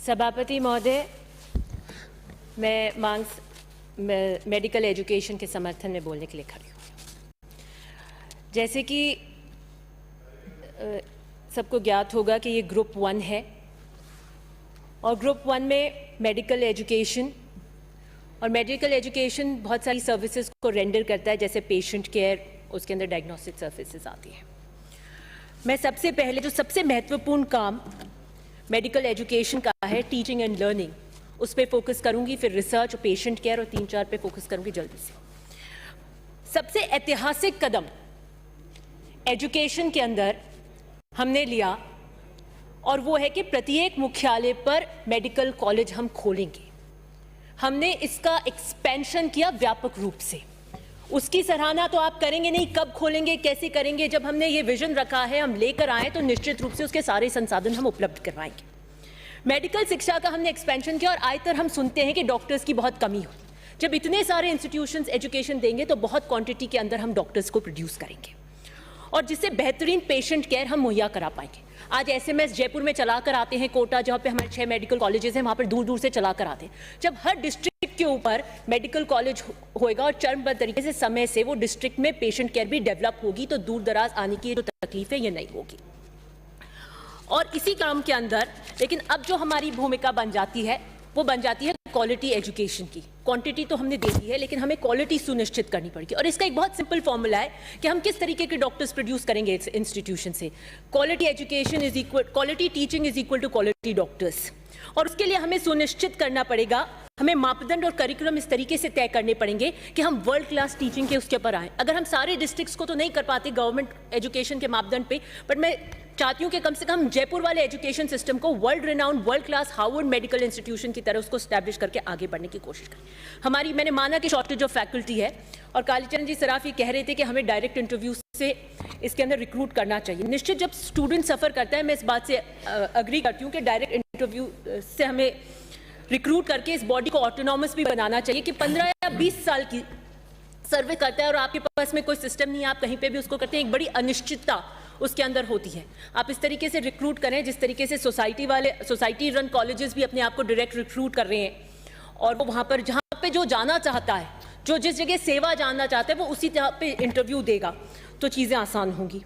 सभापति महोदय, मैं मेडिकल एजुकेशन के समर्थन में बोलने के लिए खड़ी हूँ। जैसे कि सबको ज्ञात होगा कि ये ग्रुप 1 है और ग्रुप 1 में मेडिकल एजुकेशन बहुत सारी सर्विसेज को रेंडर करता है, जैसे पेशेंट केयर, उसके अंदर डायग्नोस्टिक सर्विसेज आती हैं। मैं सबसे पहले जो सबसे महत्वपूर्ण काम मेडिकल एजुकेशन का है, टीचिंग एंड लर्निंग, उस पर फोकस करूंगी, फिर रिसर्च और पेशेंट केयर और 3-4 पे फोकस करूंगी जल्दी से। सबसे ऐतिहासिक कदम एजुकेशन के अंदर हमने लिया और वो है कि प्रत्येक मुख्यालय पर मेडिकल कॉलेज हम खोलेंगे। हमने इसका एक्सपेंशन किया व्यापक रूप से। उसकी सराहना तो आप करेंगे नहीं, कब खोलेंगे, कैसे करेंगे। जब हमने ये विजन रखा है, हम लेकर आए, तो निश्चित रूप से उसके सारे संसाधन हम उपलब्ध करवाएंगे। मेडिकल शिक्षा का हमने एक्सपेंशन किया और आयतर हम सुनते हैं कि डॉक्टर्स की बहुत कमी हो। जब इतने सारे इंस्टीट्यूशंस एजुकेशन देंगे तो बहुत क्वांटिटी के अंदर हम डॉक्टर्स को प्रोड्यूस करेंगे और जिससे बेहतरीन पेशेंट केयर हम मुहैया करा पाएंगे। आज एसएमएस जयपुर में चला कर आते हैं, कोटा जहाँ पे हमारे 6 मेडिकल कॉलेजेस हैं, वहाँ पर दूर दूर से चला कर आते हैं। जब हर डिस्ट्रिक्ट के ऊपर मेडिकल कॉलेज होएगा और चरणबद्ध तरीके से समय से वो डिस्ट्रिक्ट में पेशेंट केयर भी डेवलप होगी, तो दूर दराज आने की जो तकलीफ है ये नहीं होगी। और इसी काम के अंदर लेकिन अब जो हमारी भूमिका बन जाती है वो बन जाती है क्वालिटी एजुकेशन की। क्वांटिटी तो हमने दे दी है, लेकिन हमें क्वालिटी सुनिश्चित करनी पड़ेगी और इसका एक बहुत सिंपल फॉर्मूला है कि हम किस तरीके के डॉक्टर्स प्रोड्यूस करेंगे इस इंस्टीट्यूशन से। Quality education is equal, quality teaching is equal to quality doctors. और उसके लिए हमें सुनिश्चित करना पड़ेगा, हमें मापदंड और करिकुलम इस तरीके से तय करने पड़ेंगे कि हम वर्ल्ड क्लास टीचिंग के उसके ऊपर आए। अगर हम सारे डिस्ट्रिक्ट्स को तो नहीं कर पाते गवर्नमेंट एजुकेशन के मापदंड पे, बट मैं चाहती हूँ कि कम से कम जयपुर वाले एजुकेशन सिस्टम को world renowned, world class Harvard medical institution की तरह उसको स्टैब्लिश करके आगे बढ़ने की कोशिश करें। मैंने माना कि शॉर्टेज ऑफ फैकल्टी है और कालीचरण जी सराफ ये कह रहे थे कि हमें डायरेक्ट इंटरव्यू से इसके अंदर रिक्रूट करना चाहिए। निश्चित जब स्टूडेंट सफ़र करता है, मैं इस बात से अग्री करती हूँ कि डायरेक्ट इंटरव्यू से हमें रिक्रूट करके इस बॉडी को ऑटोनॉमस भी बनाना चाहिए कि 15 या 20 साल की सर्विस करता है और आपके पास में कोई सिस्टम नहीं है, आप कहीं पे भी उसको करते हैं, एक बड़ी अनिश्चितता उसके अंदर होती है। आप इस तरीके से रिक्रूट करें जिस तरीके से सोसाइटी रन कॉलेजेस भी अपने आप को डायरेक्ट रिक्रूट कर रहे हैं और वो वहाँ पर जहाँ पे जो जाना चाहता है, जो जिस जगह सेवा जानना चाहता है, वो उसी जगह पे इंटरव्यू देगा, तो चीज़ें आसान होंगी।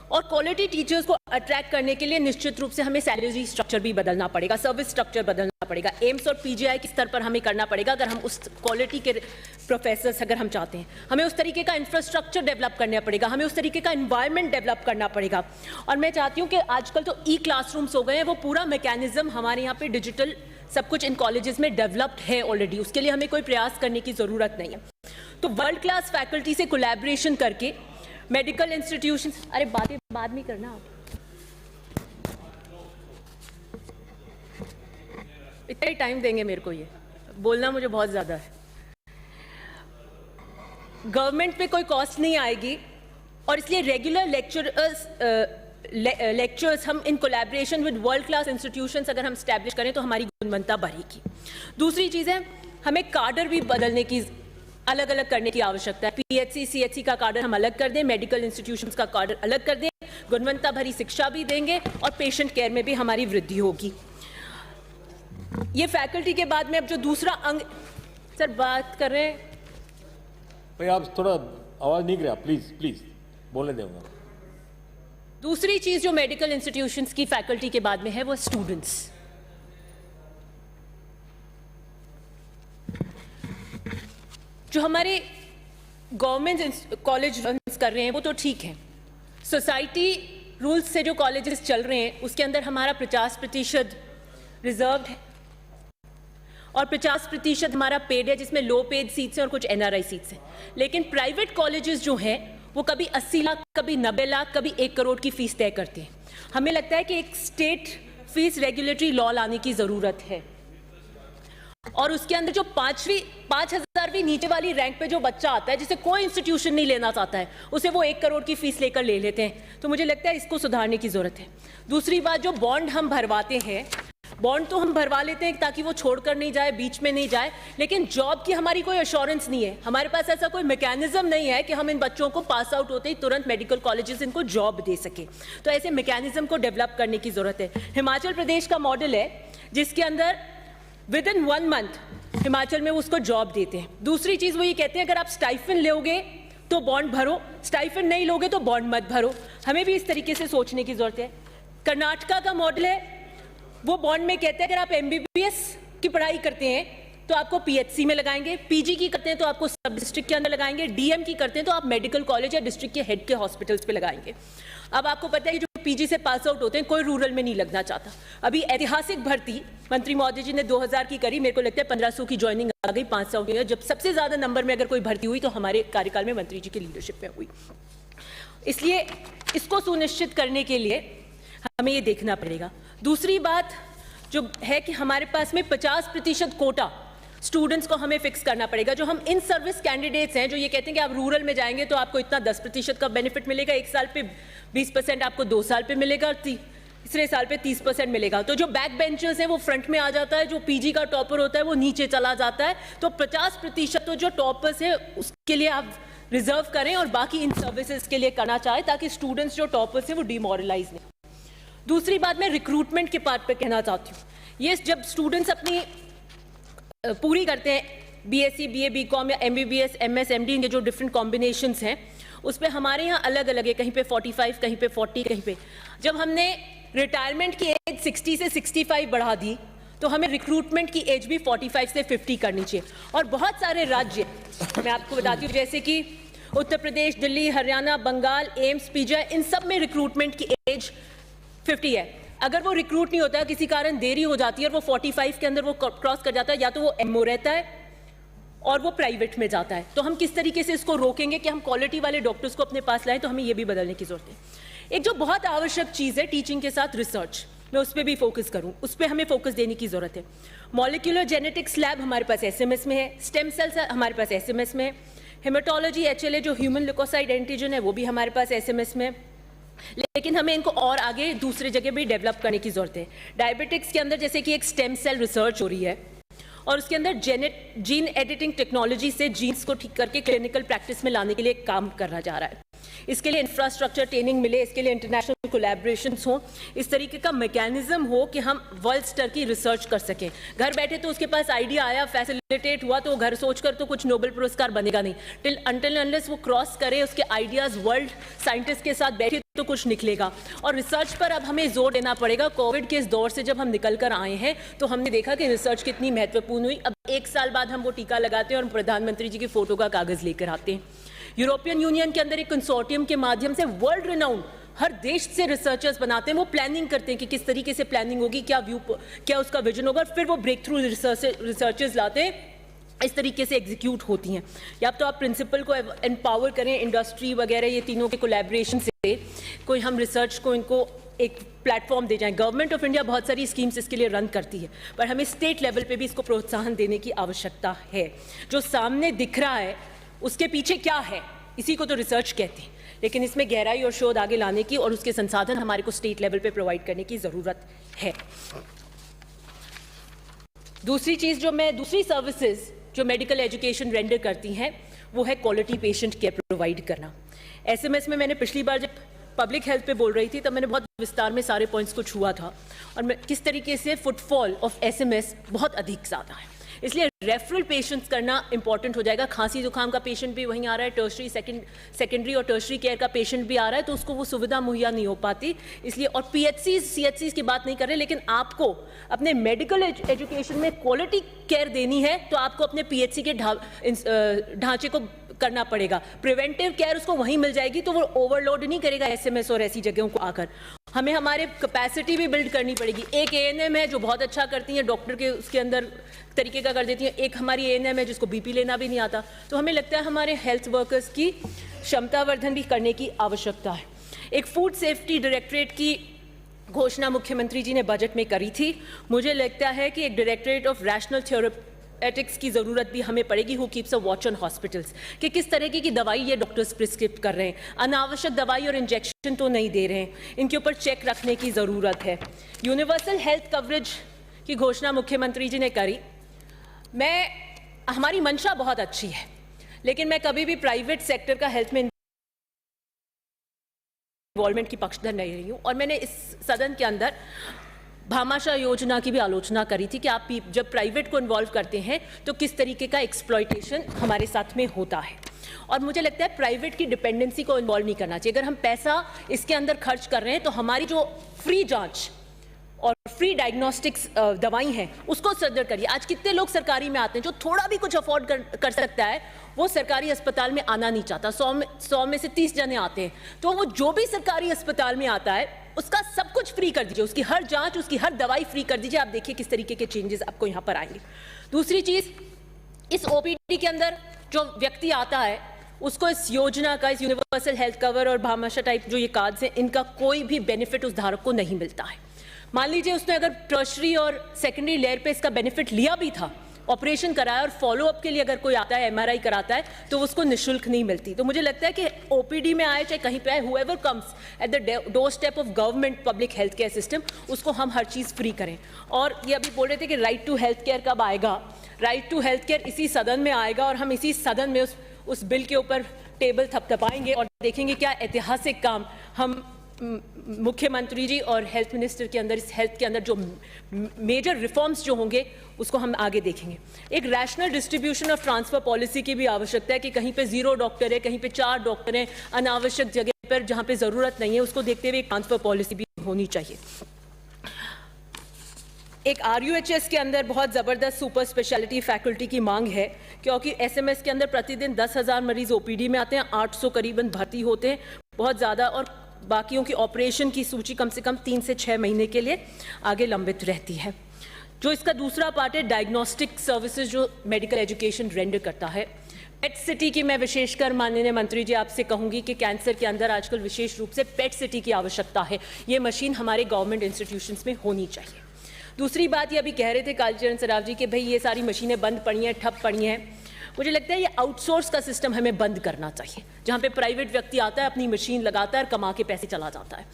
और क्वालिटी टीचर्स को अट्रैक्ट करने के लिए निश्चित रूप से हमें सैलरी स्ट्रक्चर भी बदलना पड़ेगा, सर्विस स्ट्रक्चर बदलना पड़ेगा। एम्स और पीजीआई के स्तर पर हमें करना पड़ेगा अगर हम उस क्वालिटी के प्रोफेसर्स अगर हम चाहते हैं। हमें उस तरीके का इंफ्रास्ट्रक्चर डेवलप करना पड़ेगा, हमें उस तरीके का एनवायरनमेंट डेवलप करना पड़ेगा। और मैं चाहती हूँ कि आजकल तो क्लासरूम्स हो गए हैं, वो पूरा मैकेनिज्म हमारे यहाँ पे डिजिटल सब कुछ इन कॉलेजेस में डेवलप्ड है ऑलरेडी, उसके लिए हमें कोई प्रयास करने की ज़रूरत नहीं है। तो वर्ल्ड क्लास फैकल्टी से कोलैबोरेशन करके मेडिकल इंस्टीट्यूशन, अरे बातें बाद में करना, आप इतना ही टाइम देंगे मेरे को, ये बोलना मुझे बहुत ज़्यादा है। गवर्नमेंट पे कोई कॉस्ट नहीं आएगी और इसलिए रेगुलर लेक्चर्स हम in collaboration with world class institutions अगर हम स्टैब्लिश करें तो हमारी गुणवत्ता बढ़ेगी। दूसरी चीज़ है, हमें कार्डर भी बदलने की, अलग अलग करने की आवश्यकता है। पीएचसी सीएचसी का कार्डर हम अलग कर दें, मेडिकल इंस्टीट्यूशंस का कार्डर अलग कर दें, गुणवत्ता भरी शिक्षा भी देंगे और पेशेंट केयर में भी हमारी वृद्धि होगी। ये फैकल्टी के बाद में अब जो दूसरा अंग, सर बात कर रहे हैं भाई, आप थोड़ा आवाज नहीं गिरा, प्लीज प्लीज बोलने देंगे। दूसरी चीज जो मेडिकल इंस्टीट्यूशंस की फैकल्टी के बाद में है वो स्टूडेंट्स। जो हमारे गवर्नमेंट कॉलेज रन कर रहे हैं वो तो ठीक है, सोसाइटी रूल्स से जो कॉलेजेस चल रहे हैं उसके अंदर हमारा 50% रिजर्व्ड है और 50% हमारा पेड है, जिसमें लो पेड सीट्स हैं और कुछ एनआरआई सीट्स हैं। लेकिन प्राइवेट कॉलेजेस जो हैं वो कभी 80 लाख, कभी 90 लाख, कभी 1 करोड़ की फीस तय करते हैं। हमें लगता है कि एक स्टेट फीस रेगुलेटरी लॉ लाने की जरूरत है और उसके अंदर जो 5,000वीं नीचे वाली रैंक पे जो बच्चा आता है, जिसे कोई इंस्टीट्यूशन नहीं लेना चाहता है, उसे वो 1 करोड़ की फीस लेकर ले लेते हैं। तो मुझे लगता है इसको सुधारने की जरूरत है। दूसरी बात, जो बॉन्ड हम भरवाते हैं बॉन्ड तो हम भरवा लेते हैं ताकि वो छोड़कर नहीं जाए, बीच में नहीं जाए, लेकिन जॉब की हमारी कोई एश्योरेंस नहीं है। हमारे पास ऐसा कोई मैकेनिज्म नहीं है कि हम इन बच्चों को पास आउट होते ही तुरंत मेडिकल कॉलेजेस इनको जॉब दे सके। तो ऐसे मैकेनिज्म को डेवलप करने की जरूरत है। हिमाचल प्रदेश का मॉडल है जिसके अंदर विद इन 1 मंथ हिमाचल में उसको जॉब देते हैं। दूसरी चीज वो ये कहते हैं अगर आप स्टाइफन लोगे तो बॉन्ड भरो, स्टाइफन नहीं लोगे तो बॉन्ड मत भरो। हमें भी इस तरीके से सोचने की जरूरत है। कर्नाटका का मॉडल है, वो बॉन्ड में कहते हैं अगर आप MBBS की पढ़ाई करते हैं तो आपको PHC में लगाएंगे, PG की करते हैं तो आपको सब डिस्ट्रिक्ट के अंदर लगाएंगे, DM की करते हैं तो आप मेडिकल कॉलेज या डिस्ट्रिक्ट के हेड के हॉस्पिटल्स पे लगाएंगे। अब आपको पता है कि जो PG से पास आउट होते हैं कोई रूरल में नहीं लगना चाहता। अभी ऐतिहासिक भर्ती मंत्री महोदय जी ने 2000 की करी, मेरे को लगता है 1500 की ज्वाइनिंग आ गई, 500 हुई है। जब सबसे ज्यादा नंबर में अगर कोई भर्ती हुई तो हमारे कार्यकाल में मंत्री जी की लीडरशिप में हुई। इसलिए इसको सुनिश्चित करने के लिए हमें ये देखना पड़ेगा। दूसरी बात जो है कि हमारे पास में 50% कोटा स्टूडेंट्स को हमें फिक्स करना पड़ेगा। जो हम इन सर्विस कैंडिडेट्स हैं जो ये कहते हैं कि आप रूरल में जाएंगे तो आपको इतना 10% का बेनिफिट मिलेगा, 1 साल पे 20% आपको 2 साल पे मिलेगा और तीसरे साल पे 30% मिलेगा। तो जो बैक बेंचर्स हैं वो फ्रंट में आ जाता है, जो PG का टॉपर होता है वो नीचे चला जाता है। तो 50% तो जो टॉपर्स है उसके लिए आप रिजर्व करें और बाकी इन सर्विसेज के लिए करना चाहें ताकि स्टूडेंट्स जो टॉपर्स हैं वो डिमोरलाइज नहीं। दूसरी बात मैं रिक्रूटमेंट के पार्ट पे कहना चाहती हूँ। ये जब स्टूडेंट्स अपनी पूरी करते हैं BSc, BA, BCom या MBBS, MS, MD, इनके जो डिफरेंट कॉम्बिनेशंस हैं उस पे हमारे यहाँ अलग अलग है, कहीं पे 45, कहीं पे 40, कहीं पे। जब हमने रिटायरमेंट की एज 60 से 65 बढ़ा दी तो हमें रिक्रूटमेंट की एज भी 45 से 50 करनी चाहिए। और बहुत सारे राज्य मैं आपको बताती हूँ जैसे कि उत्तर प्रदेश, दिल्ली, हरियाणा, बंगाल, एम्स, PGI, इन सब में रिक्रूटमेंट की एज 50 है। अगर वो रिक्रूट नहीं होता है, किसी कारण देरी हो जाती है और वो 45 के अंदर वो क्रॉस कर जाता है, या तो वो MO रहता है और वो प्राइवेट में जाता है। तो हम किस तरीके से इसको रोकेंगे कि हम क्वालिटी वाले डॉक्टर्स को अपने पास लाएं, तो हमें ये भी बदलने की जरूरत है। एक जो बहुत आवश्यक चीज़ है टीचिंग के साथ रिसर्च, मैं उस पर भी फोकस करूं, उस पर हमें फोकस देने की जरूरत है। मॉलिक्यूलर जेनेटिक्स लैब हमारे पास SMS में है, स्टेम सेल्स हमारे पास SMS में है, हेमेटोलॉजी HLA जो ह्यूमन ल्यूकोसाइट एंटीजन है वो भी हमारे पास SMS में, लेकिन हमें इनको और आगे दूसरी जगह भी डेवलप करने की जरूरत है। डायबिटिक्स के अंदर जैसे कि एक स्टेम सेल रिसर्च हो रही है और उसके अंदर जीन एडिटिंग टेक्नोलॉजी से जीन्स को ठीक करके क्लिनिकल प्रैक्टिस में लाने के लिए काम करा जा रहा है। इसके लिए इंफ्रास्ट्रक्चर ट्रेनिंग मिले, इसके लिए इंटरनेशनल कोलैबोरेशंस हो, इस तरीके का मैकेनिज्म हो कि हम वर्ल्ड स्तर की रिसर्च कर सकें। घर बैठे तो उसके पास आइडिया आया, फैसिलिटेट हुआ तो घर सोचकर तो कुछ नोबेल पुरस्कार बनेगा नहीं। अनटिल अनलेस वो क्रॉस करे, उसके आइडियाज वर्ल्ड साइंटिस्ट के साथ बैठे तो कुछ निकलेगा। और रिसर्च पर अब हमें जोर देना पड़ेगा। कोविड के इस दौर से जब हम निकल कर आए हैं तो हमने देखा कि रिसर्च कितनी महत्वपूर्ण हुई। अब 1 साल बाद हम वो टीका लगाते हैं और प्रधानमंत्री जी की फोटो का कागज लेकर आते हैं। यूरोपियन यूनियन के अंदर एक कंसोर्टियम के माध्यम से वर्ल्ड रिनाउंड हर देश से रिसर्चर्स बनाते हैं, वो प्लानिंग करते हैं कि किस तरीके से प्लानिंग होगी, क्या उसका विजन होगा, फिर वो ब्रेक थ्रू रिसर्चर्स लाते हैं, इस तरीके से एग्जीक्यूट होती हैं। या तो आप प्रिंसिपल को एम्पावर करें, इंडस्ट्री वगैरह ये तीनों के कोलैबोरेशन से कोई हम रिसर्च को इनको एक प्लेटफॉर्म दे जाएं। गवर्नमेंट ऑफ इंडिया बहुत सारी स्कीम्स इसके लिए रन करती है, पर हमें स्टेट लेवल पे भी इसको प्रोत्साहन देने की आवश्यकता है। जो सामने दिख रहा है उसके पीछे क्या है, इसी को तो रिसर्च कहते हैं, लेकिन इसमें गहराई और शोध आगे लाने की और उसके संसाधन हमारे को स्टेट लेवल पे प्रोवाइड करने की ज़रूरत है। दूसरी चीज़ दूसरी सर्विसेज जो मेडिकल एजुकेशन रेंडर करती हैं वो है क्वालिटी पेशेंट केयर प्रोवाइड करना। SMS में मैंने पिछली बार जब पब्लिक हेल्थ पे बोल रही थी तब मैंने बहुत विस्तार में सारे पॉइंट्स को छुआ था और मैं किस तरीके से फुटफॉल ऑफ SMS बहुत अधिक ज़्यादा है, इसलिए रेफरल पेशेंट्स करना इंपॉर्टेंट हो जाएगा। खांसी जुकाम का पेशेंट भी वहीं आ रहा है, टर्शरी सेकेंडरी और टर्शरी केयर का पेशेंट भी आ रहा है, तो उसको वो सुविधा मुहैया नहीं हो पाती। इसलिए और CHCs की बात नहीं कर रहे, लेकिन आपको अपने मेडिकल एजुकेशन में क्वालिटी केयर देनी है तो आपको अपने PHC के ढांचे को करना पड़ेगा। प्रिवेंटिव केयर उसको वहीं मिल जाएगी तो वो ओवरलोड नहीं करेगा SMS और ऐसी जगहों को आकर। हमें हमारे कैपेसिटी भी बिल्ड करनी पड़ेगी। एक ANM है जो बहुत अच्छा करती है, डॉक्टर के उसके अंदर तरीके का कर देती है, एक हमारी ANM है जिसको BP लेना भी नहीं आता। तो हमें लगता है हमारे हेल्थ वर्कर्स की क्षमता वर्धन भी करने की आवश्यकता है। एक फूड सेफ्टी डायरेक्टरेट की घोषणा मुख्यमंत्री जी ने बजट में करी थी। मुझे लगता है कि एक डायरेक्टरेट ऑफ रैशनल थेरेपेटिक्स की ज़रूरत भी हमें पड़ेगी, who keeps a watch on hospitals, कि किस तरीके की दवाई ये डॉक्टर्स प्रिस्क्रिप्ट कर रहे हैं, अनावश्यक दवाई और इंजेक्शन तो नहीं दे रहे हैं, इनके ऊपर चेक रखने की ज़रूरत है। यूनिवर्सल हेल्थ कवरेज की घोषणा मुख्यमंत्री जी ने करी, हमारी मंशा बहुत अच्छी है, लेकिन मैं कभी भी प्राइवेट सेक्टर का हेल्थ में इन्वॉल्वमेंट की पक्षधर नहीं रही हूं। और मैंने इस सदन के अंदर भामाशाह योजना की भी आलोचना करी थी कि आप जब प्राइवेट को इन्वॉल्व करते हैं तो किस तरीके का एक्सप्लॉयटेशन हमारे साथ में होता है। और मुझे लगता है प्राइवेट की डिपेंडेंसी को इन्वॉल्व नहीं करना चाहिए। अगर हम पैसा इसके अंदर खर्च कर रहे हैं तो हमारी जो फ्री जांच और फ्री डायग्नोस्टिक्स दवाई हैं उसको सदर करिए। आज कितने लोग सरकारी में आते हैं, जो थोड़ा भी कुछ अफोर्ड कर सकता है वो सरकारी अस्पताल में आना नहीं चाहता। 100 में से 30 जने आते हैं, तो वो जो भी सरकारी अस्पताल में आता है उसका सब कुछ फ्री कर दीजिए, उसकी हर जांच, उसकी हर दवाई फ्री कर दीजिए। आप देखिए किस तरीके के चेंजेस आपको यहाँ पर आएंगे। दूसरी चीज, इस ओपीडी के अंदर जो व्यक्ति आता है उसको इस योजना का, इस यूनिवर्सल हेल्थ कवर और भामाशाह टाइप जो ये कार्ड्स हैं, इनका कोई भी बेनिफिट उस धारक को नहीं मिलता है। मान लीजिए उसने अगर टर्शरी और सेकेंडरी लेयर पे इसका बेनिफिट लिया भी था, ऑपरेशन कराया और फॉलोअप के लिए अगर कोई आता है, एमआरआई कराता है, तो उसको निशुल्क नहीं मिलती। तो मुझे लगता है कि ओपीडी में आए चाहे कहीं पे आए, whoever comes at the doorstep of government public health care system, उसको हम हर चीज़ फ्री करें। और ये अभी बोल रहे थे कि राइट टू हेल्थ केयर कब आएगा। राइट टू हेल्थ केयर इसी सदन में आएगा और हम इसी सदन में उस बिल के ऊपर टेबल थपथपाएंगे और देखेंगे क्या ऐतिहासिक काम हम मुख्यमंत्री जी और हेल्थ मिनिस्टर के अंदर, इस हेल्थ के अंदर जो मेजर रिफॉर्म्स जो होंगे उसको हम आगे देखेंगे। एक rational distribution of transfer policy की भी आवश्यकता है कि कहीं पे 0 डॉक्टर है, कहीं पे 4 डॉक्टर हैं, अनावश्यक जगह पर जहां पे जरूरत नहीं है, उसको देखते हुए एक ट्रांसफर पॉलिसी भी होनी चाहिए। एक RUHS के अंदर बहुत ज़बरदस्त सुपर स्पेशलिटी फैकल्टी की मांग है, क्योंकि SMS के अंदर प्रतिदिन 10,000 मरीज OPD में आते हैं, 800 करीबन भर्ती होते हैं, बहुत ज़्यादा, और बाकियों की ऑपरेशन की सूची कम से कम 3 से 6 महीने के लिए आगे लंबित रहती है। जो इसका दूसरा पार्ट है, डायग्नोस्टिक सर्विसेज जो मेडिकल एजुकेशन रेंडर करता है। पेट सिटी की मैं विशेषकर माननीय मंत्री जी आपसे कहूंगी कि कैंसर के अंदर आजकल विशेष रूप से पेट सिटी की आवश्यकता है। ये मशीन हमारे गवर्नमेंट इंस्टीट्यूशंस में होनी चाहिए। दूसरी बात, ये अभी कह रहे थे कालीचरण सराफ जी कि भाई ये सारी मशीनें बंद पड़ी हैं, ठप पड़ी हैं। मुझे लगता है ये आउटसोर्स का सिस्टम हमें बंद करना चाहिए, जहाँ पे प्राइवेट व्यक्ति आता है, अपनी मशीन लगाता है और कमा के पैसे चला जाता है।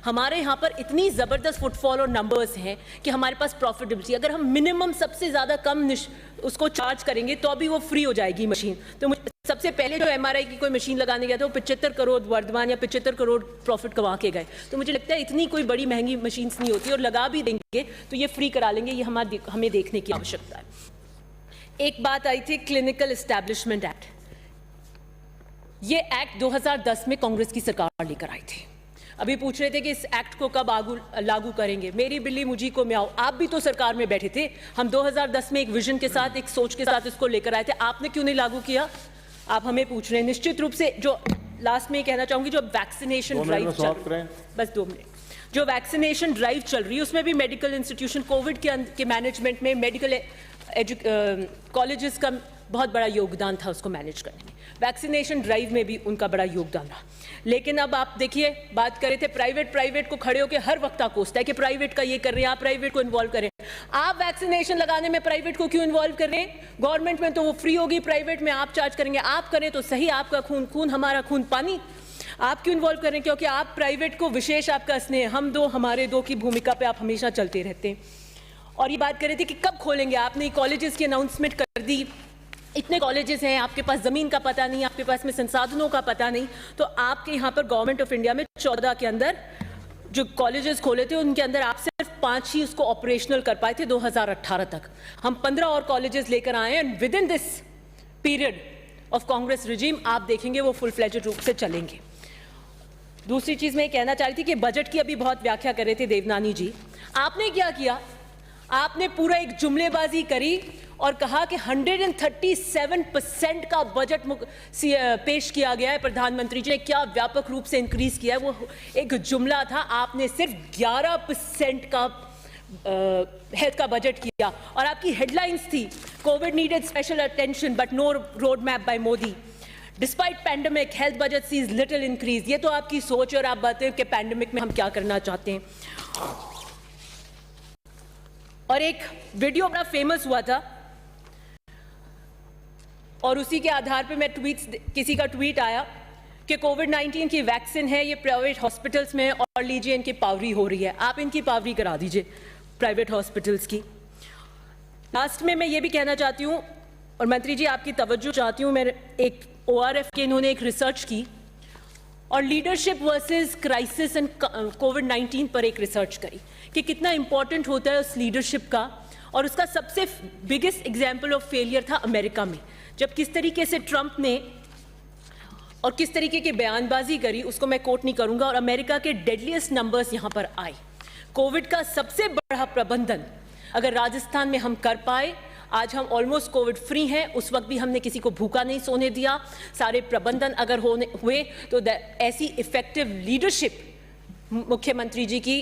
हमारे यहाँ पर इतनी ज़बरदस्त फुटफॉल और नंबर्स हैं कि हमारे पास प्रॉफिटेबिलिटी, अगर हम मिनिमम सबसे ज़्यादा कम उसको चार्ज करेंगे तो अभी वो फ्री हो जाएगी मशीन। तो सबसे पहले जो MRI की कोई मशीन लगाने गया था वो 75 करोड़ वर्धमान या 75 करोड़ प्रॉफिट कमा के गए। तो मुझे लगता है इतनी कोई बड़ी महंगी मशीन्स नहीं होती, और लगा भी देंगे तो ये फ्री करा लेंगे। ये हमें देखने की आवश्यकता है। एक बात आई थी क्लिनिकल एस्टैब्लिशमेंट एक्ट। ये एक्ट 2010 में कांग्रेस की सरकार लेकर आई थी। अभी पूछ रहे थे कि इस एक्ट को कब लागू करेंगे। मेरी बिल्ली मुझी को म्याऊं, आप भी तो सरकार में बैठे थे। हम 2010 में एक विजन के साथ, एक सोच के साथ इसको लेकर आए थे, आपने क्यों नहीं लागू किया, आप हमें पूछ रहे हैं। निश्चित रूप से जो लास्ट में कहना चाहूंगी, जो वैक्सीनेशन ड्राइव चल रही है, बस 2 मिनट, जो वैक्सीनेशन ड्राइव चल रही है उसमें भी मेडिकल इंस्टीट्यूशन कोविड के मैनेजमेंट में मेडिकल कॉलेजेस का बहुत बड़ा योगदान था उसको मैनेज करने में। वैक्सीनेशन ड्राइव में भी उनका बड़ा योगदान रहा। लेकिन अब आप देखिए, बात कर रहे थे प्राइवेट को खड़े होकर हर वक्त कोसता है कि प्राइवेट का ये कर रहे हैं, आप प्राइवेट को इन्वॉल्व करें। आप वैक्सीनेशन लगाने में प्राइवेट को क्यों इन्वॉल्व कर रहे हैं? गवर्नमेंट में तो वो फ्री होगी, प्राइवेट में आप चार्ज करेंगे। आप करें तो सही, आपका खून हमारा खून पानी। आप क्यों इन्वॉल्व करें? क्योंकि आप प्राइवेट को विशेष आपका स्नेह, हम दो हमारे दो की भूमिका पे आप हमेशा चलते रहते हैं। और ये बात कर रहे थे कि कब खोलेंगे, आपने कॉलेजेस की अनाउंसमेंट कर दी। इतने कॉलेजेस हैं, आपके पास ज़मीन का पता नहीं, आपके पास में संसाधनों का पता नहीं। तो आपके यहाँ पर गवर्नमेंट ऑफ इंडिया में 14 के अंदर जो कॉलेजेस खोले थे उनके अंदर आप सिर्फ 5 ही उसको ऑपरेशनल कर पाए थे 2018 तक। हम 15 और कॉलेजेस लेकर आए हैं। With in this period of Congress regime आप देखेंगे वो फुल फ्लेजेड रूप से चलेंगे। दूसरी चीज़ मैं कहना चाह रही थी कि बजट की अभी बहुत व्याख्या कर रहे थे देवनानी जी। आपने क्या किया? आपने पूरा एक जुमलेबाजी करी और कहा कि 137% का बजट पेश किया गया है। प्रधानमंत्री जी ने क्या व्यापक रूप से इंक्रीज किया है, वो एक जुमला था। आपने सिर्फ 11% का हेल्थ का बजट किया और आपकी हेडलाइंस थी covid needed special attention but no roadmap by Modi. Despite pandemic health budget sees little increase. ये तो आपकी सोच है और आप बताएं कि पैंडेमिक में हम क्या करना चाहते हैं। और एक वीडियो बड़ा फेमस हुआ था और उसी के आधार पे मैं किसी का ट्वीट आया कि कोविड-19 की वैक्सीन है, ये प्राइवेट हॉस्पिटल्स में और लीजिए इनकी पावरी हो रही है। आप इनकी पावरी करा दीजिए प्राइवेट हॉस्पिटल्स की। लास्ट में मैं ये भी कहना चाहती हूँ, और मंत्री जी आपकी तवज्जो चाहती हूँ, मैं एक ORF के इन्होंने एक रिसर्च की और लीडरशिप वर्सेस क्राइसिस एंड कोविड-19 पर एक रिसर्च करी कि कितना इंपॉर्टेंट होता है उस लीडरशिप का, और उसका सबसे बिगेस्ट एग्जाम्पल ऑफ फेलियर था अमेरिका में, जब किस तरीके से ट्रंप ने और किस तरीके की बयानबाजी करी, उसको मैं कोट नहीं करूंगा, और अमेरिका के डेडलीस्ट नंबर्स यहां पर आए। कोविड का सबसे बड़ा प्रबंधन अगर राजस्थान में हम कर पाए, आज हम ऑलमोस्ट कोविड फ्री हैं, उस वक्त भी हमने किसी को भूखा नहीं सोने दिया, सारे प्रबंधन अगर हुए तो ऐसी इफेक्टिव लीडरशिप मुख्यमंत्री जी की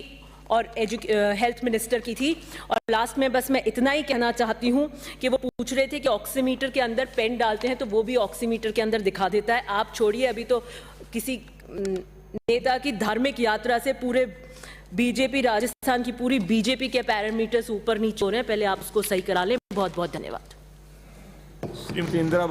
और हेल्थ मिनिस्टर की थी। और लास्ट में बस मैं इतना ही कहना चाहती हूँ कि वो पूछ रहे थे कि ऑक्सीमीटर के अंदर पेन डालते हैं तो वो भी ऑक्सीमीटर के अंदर दिखा देता है। आप छोड़िए, अभी तो किसी नेता की धार्मिक यात्रा से पूरे बीजेपी, राजस्थान की पूरी बीजेपी के पैरामीटर्स ऊपर नीचे हो रहे हैं, पहले आप उसको सही करा लें। बहुत बहुत धन्यवाद। श्रीमती इंदिरा